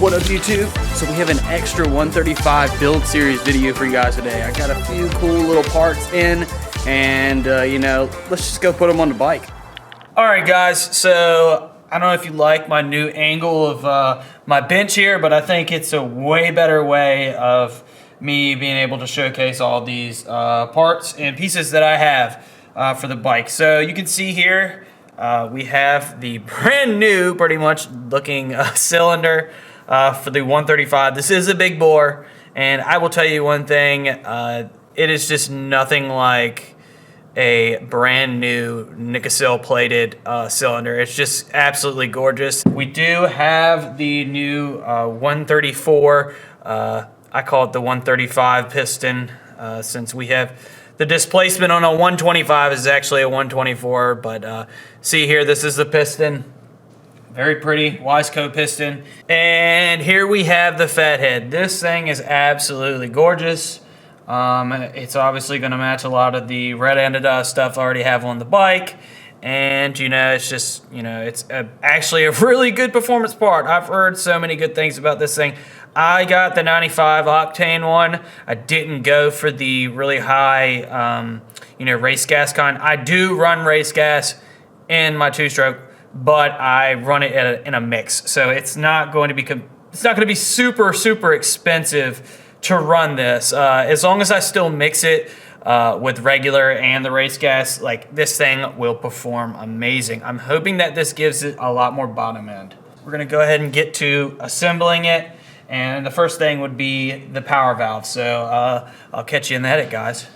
What up, YouTube? So we have an extra 135 build series video for you guys today. I got a few cool little parts in, and you know, let's just go put them on the bike. All right, guys, so I don't know if you like my new angle of my bench here, but I think it's a way better way of me being able to showcase all these parts and pieces that I have for the bike. So you can see here, we have the brand new, pretty much looking cylinder for the 135. This is a big bore, and I will tell you one thing, it is just nothing like a brand new Nicosil plated cylinder. It's just absolutely gorgeous. We do have the new 134, I call it the 135 piston, since we have the displacement on a 125 is actually a 124, but see here, this is the piston. Very pretty Wiseco piston. And here we have the Phat Head. This thing is absolutely gorgeous. It's obviously going to match a lot of the red-ended stuff I already have on the bike. And, you know, it's just, you know, it's actually a really good performance part. I've heard so many good things about this thing. I got the 95 octane one. I didn't go for the really high, you know, race gas kind. I do run race gas in my two-stroke, but I run it in a mix. So it's not going to be super, super expensive to run this. As long as I still mix it with regular and the race gas, like, this thing will perform amazing. I'm hoping that this gives it a lot more bottom end. We're gonna go ahead and get to assembling it, and the first thing would be the power valve. So I'll catch you in the edit, guys.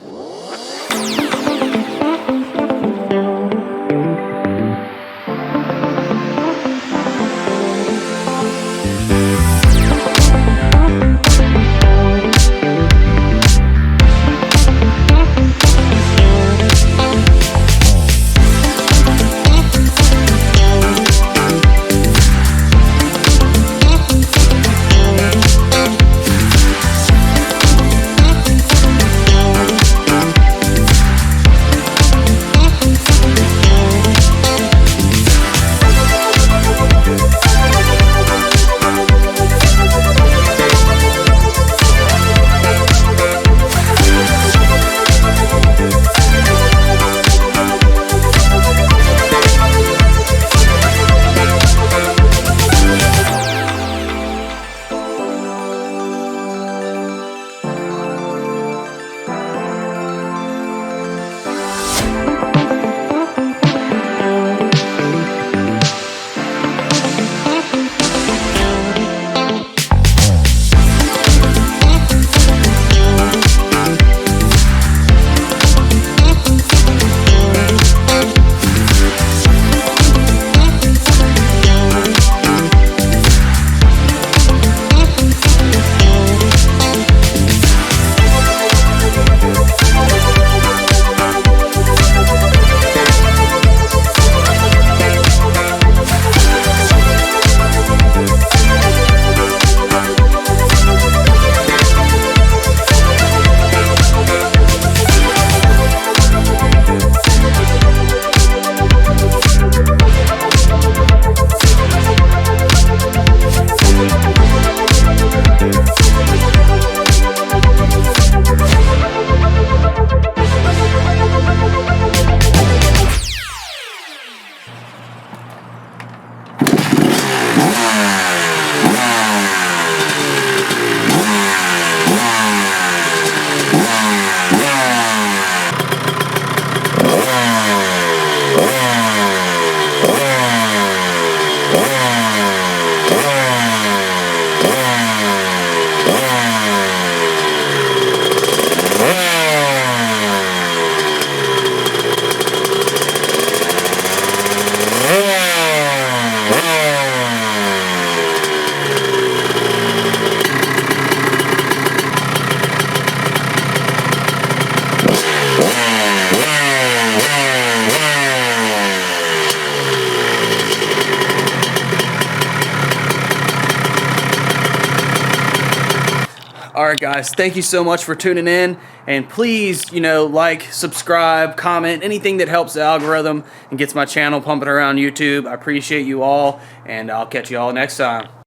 All right, guys, thank you so much for tuning in, and please, you know, like, subscribe, comment, anything that helps the algorithm and gets my channel pumping around YouTube. I appreciate you all, and I'll catch you all next time.